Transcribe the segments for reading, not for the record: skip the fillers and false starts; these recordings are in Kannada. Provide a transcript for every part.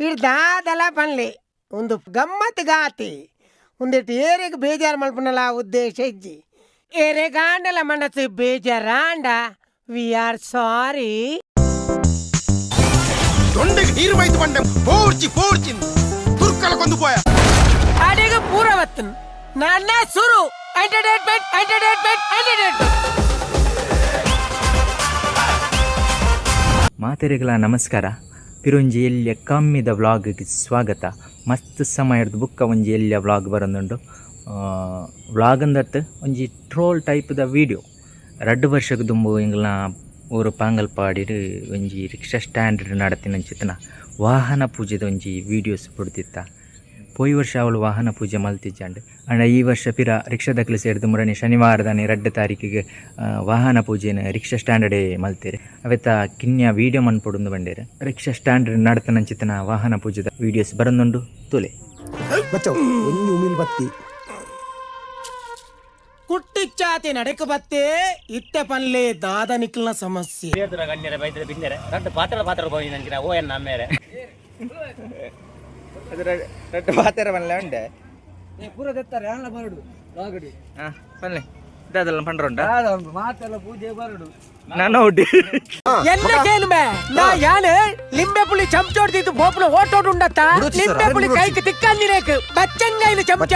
ಹಿಡ್ದಾದೆಲ್ಲ ಪನ್ಲೆ ಒಂದು ಗಮ್ಮತ್ ಗಾತಿ ಒಂದಿಟ್ಟು ಏರಿಗೆ ಬೇಜಾರು ಮಲ್ಪನಲ್ಲ ಉದ್ದೇಶ ಇಜ್ಜಿ ಏರೆ ಗಾಂಡಲ ಮನಸ್ಸು ಬೇಜಾರಾಂಡ ವಿ ಆರ್ ಸಾರಿ ಅಡಿಗೆ ಪೂರವತ್ತನ್ ನನ್ನ ಸುರು ಎಂಟರ್ಟೈನ್ಮೆಂಟ್ ಮಾತೆರೆಗಳ ನಮಸ್ಕಾರ. ಪಿರೊಂಜಿ ಎಲ್ಲಿಯ ಕಮ್ಮಿದ ವ್ಲಾಗ್ಗೆ ಸ್ವಾಗತ. ಮಸ್ತ್ ಸಮಯದ ಬುಕ್ಕ ಒಂಜಿ ಎಲ್ಲಿಯ ವ್ಲಾಗ್ ಬರೋದುಂಡು. ವ್ಲಾಗ್ ಅಂದತ್ತು ಒಂಜಿ ಟ್ರೋಲ್ ಟೈಪ್ದ ವೀಡಿಯೋ. 2 ವರ್ಷಕ್ಕೆ ದುಂಬು ಇಂಗ್ಲ ಊರು ಪಾಂಗಲ್ಪಾಡಿ ಒಂಜಿ ರಿಕ್ಷಾ ಸ್ಟ್ಯಾಂಡ್ ನಡತಿನಂಚಿತ್ತನ ವಾಹನ ಪೂಜೆದ ಒಂಜಿ ವೀಡಿಯೋಸ್ ಬಿಡ್ತಿತ್ತ. ಪೋಯಿ ವರ್ಷ ಅವಳು ವಾಹನ ಪೂಜೆ ಮಲ್ತಿಜ್ಜಂಡು ಅಂಡ ಈ ವರ್ಷ ಪಿರ ರಿಕ್ಷಾದಕ್ಲು ಸೇರಿದು ಮುರನೆ ಶನಿವಾರದನೆ 2 ತಾರೀಕಿಗೆ ವಾಹನ ಪೂಜೆನ ರಿಕ್ಷಾ ಸ್ಟ್ಯಾಂಡೇ ಮಲ್ತೇರೆ. ಅವೆತ್ತ ಕಿನ್ಯ ವೀಡಿಯೋ ಮನ್ಪೊಡು ಬಂಡೇರೆ. ರಿಕ್ಷಾ ಸ್ಟ್ಯಾಂಡ್ ನಡತನಂಚಿತನ ವಾಹನ ಪೂಜೆದ ವೀಡಿಯೋಸ್ ಬರೋದುಂಡು ತುಲೆ ಕುಟ್ಟಿಚ್ಚಾತಿ ನಡಕ ಬತ್ತೇ ಇತ್ತೆ ಪನ್ಲೆ ದಾದ ನಿಕ್ಲನ ಸಮಸ್ಯೆ ಪಾತ್ರ ಬನ್ಲೆ ಉಂಡೆ ಪೂರ ತೆತ್ತಾರೆ ಎಲ್ಲ ಬರಡು ರಾಗಡಿ ಬನ್ಲೆ ಇದೆಲ್ಲ ಪಂಡ್ರ ಮಾತೆಲ್ಲ ಪೂಜೆ ಬರಡು ನಾನು ಹುಡ್ಡಿ ಎನ್ನಕೇನು ನಾ ಯಾನೆ ಲಿಂಬೆ ಪುಳಿ ಚಮಚೋಡ್ತಿತ್ತು ಬೋಪುಳ ಓಟೋಡು ಉಂಡತ್ತ ಲಿಂಬೆ ಪುಳಿ ಕೈಗೆ ತಿಕ್ಕಂದಿರೇಕು ಬಚ್ಚಂಗಾಯಿನ ಚಮಚ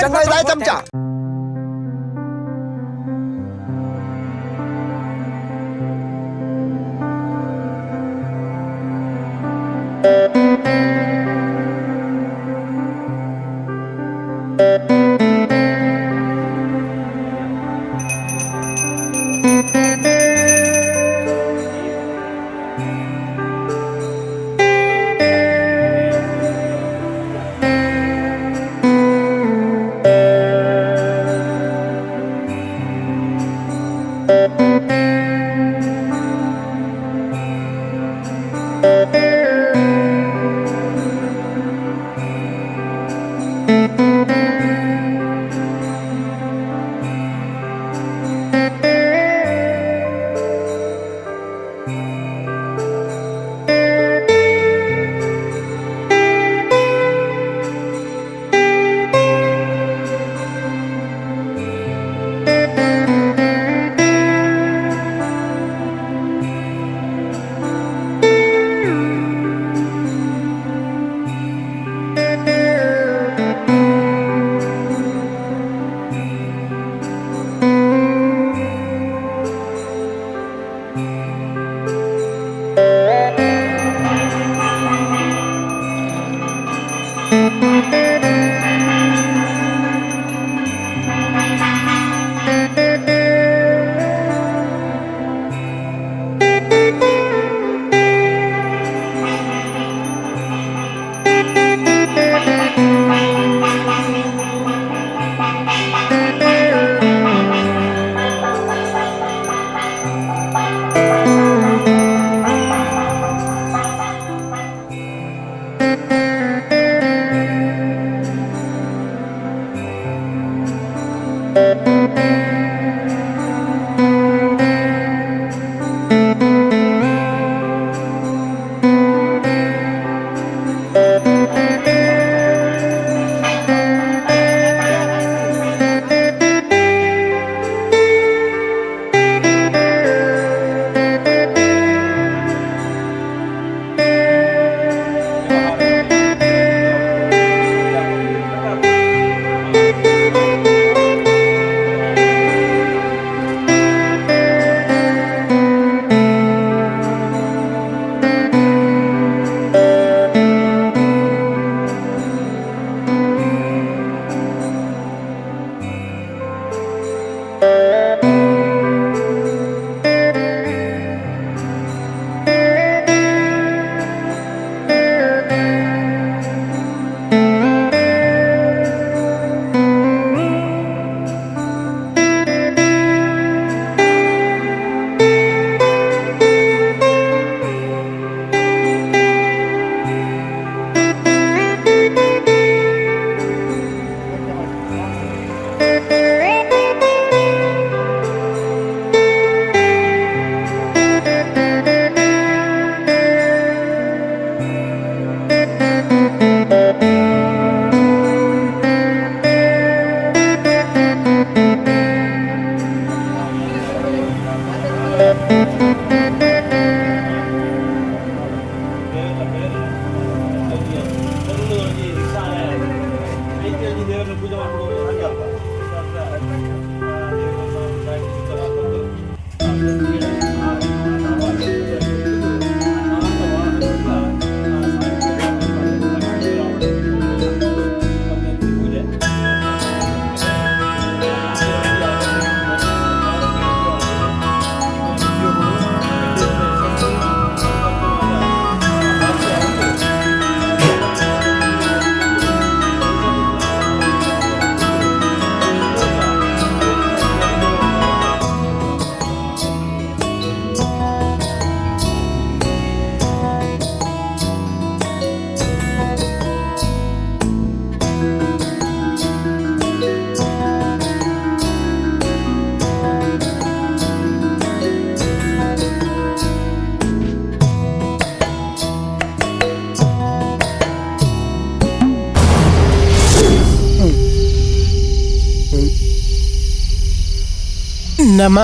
ನಮ್ಮ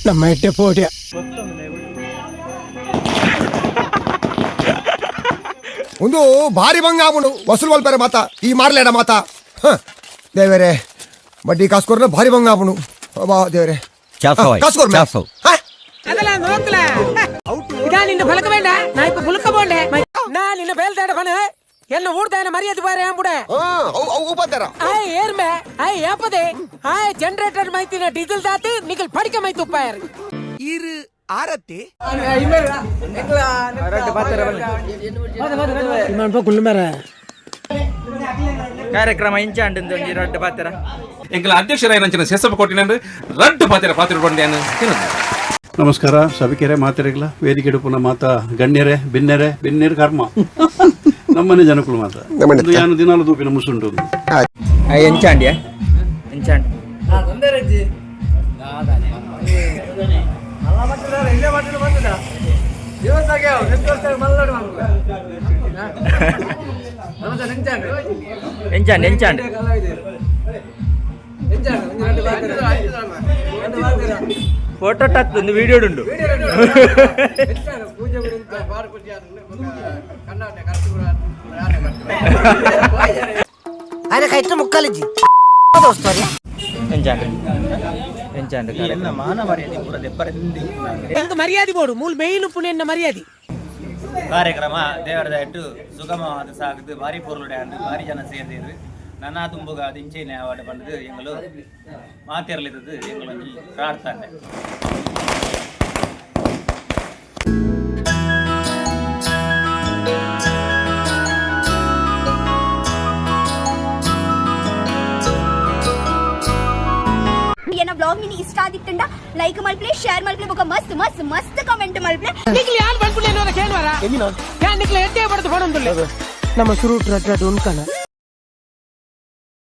ನಮ್ಮ ಎಟ್ಟೆ ಪೋಟ್ಯ ಒಂದು ಭಾರಿ ಭಂಗ ಆಗುನು ವಸೂಲ್ ಮಲ್ಪೇರೆ ಮಾತ ಈ ಮಾರ್ಲೇಡ ಮಾತ ದೇವರೇ ಬಡ್ಡಿ ಕಾಸ್ಕೋರ್ನ ಭಾರಿ ಭಂಗ ಆಗುನು ಬಾ ದೇವರೇ ಕಾಸ್ಕೋರ್ ಅದಲ್ಲ ನೋಕ್ಲ ಇದಾ ನಿನ್ನ ಫಲಕ ಬೇಡ ನಾ ಇಪ್ಪ ಫುಲ್ಕ ಬೋಂಡೆ ನಾ ನಿನ್ನ ಬೇಲ್ದಾಡ ಬಣ என்ன ஊர்தான மரியாதை பாரு ஏன் புடே ಉಪತರ ஆய் ஏர்மே ஆய் ஏப்பதே ஆய் ஜெனரேட்டர் மைத்தின டீசல் தாத்து நீங்கள் படிக்க மைத்து உப்பாயர் ಇರು ಆರತಿ ಇಮಾನ್ ಪೋ ಕುಳ್ಳು ಮೇರೆ ಕಾರ್ಯಕ್ರಮ ಇಂಚಾಂಡ್ ಒಂಜಿ ರಡ್ಡ ಪಾತ್ರ ಎಂಕಲ ಅಧ್ಯಕ್ಷರಾಗಿನ ಶೇಷಪ್ಪ ಕೊಟ್ಟಿನ ರಡ್ಡು ಪಾತ್ರ ಬಂದೆ ನಮಸ್ಕಾರ ಸಭಿಕೆರೆ ಮಾತೆರೆಗ್ಲ ವೇದಿಕೆ ಪುನಃ ಮಾತಾ ಗಣ್ಯರೇ ಬಿನ್ನೆರೆ ಕರ್ಮ ನಮ್ಮನೆ ಜನಕುಲು ಮಾತ ಒಂದು ಯಾನು ದಿನಾಲು ತೂಪಿನ ಮುಸುಂಟು ಎಂಚಾಂಡ್ಯ ಎಂಚಾಂಡ್ ಎಂಚಾಂಡ್ ಎಂಚಾಂಡ್ ಫೋಟೋ ಟಾಕ್ ಒಂದು ವಿಡಿಯೋ ಉಂಟು ఆయన కైట్ల ముక్కలిజ్జి దోస్తారి ಎಂಚಾಂಡ್ ಎಂಚಾಂಡ್ ಎಂತ ಮರ್ಯಾದೆ ಬೋಡು ಮೂಲ ಮೇಯ್ನು ಪುಣೆನ್ನ ಮರ್ಯಾದೆ ಕಾರ್ಯಕ್ರಮ ದೇವರದ ಇಟ್ಟು ಸುಗಮವಾದ ಸಾಗುದು ಭಾರಿ ಪೊರ್ಲುಡೆ ಅಂದು ಭಾರಿ ಜನ ಸೇರಿದ್ರು ನನ್ನ ತುಂಬುಗ ದಿಂಚೇನೆ ಅವಾರ್ಡ್ ಬಂದದು ಎಂಗಳು ಮಾತಿರಲಿದ್ದು ಎಂಗಳೊಂದು ಪ್ರಾರ್ಥನೆ ಏನ ವ್ಲಾಗ್ ನಿಮಗೆ ಇಷ್ಟ ಆಗಿತ್ತಂಡ ಲೈಕ್ ಮಲ್ಪ್ಲೆ ಶೇರ್ ಮಲ್ಪ್ಲೆ ಬೊಕ ಮಸ್ತ್ ಮಸ್ತ್ ಮಸ್ತ್ ಕಮೆಂಟ್ ಮಲ್ಪ್ಲೆ ನಿಕ್ಲಿ ಯಾರು ಬಂದ್ಬಿಡ್ಲಿ ಅನ್ನೋದ ಕೇಳ್ವಾರ ನಿಕ್ಲಿ ಎಟ್ಟೆ ಬಡ್ದು ಫೋನ್ ನಮ್ಮ ಶುರು ಉಂಕಣ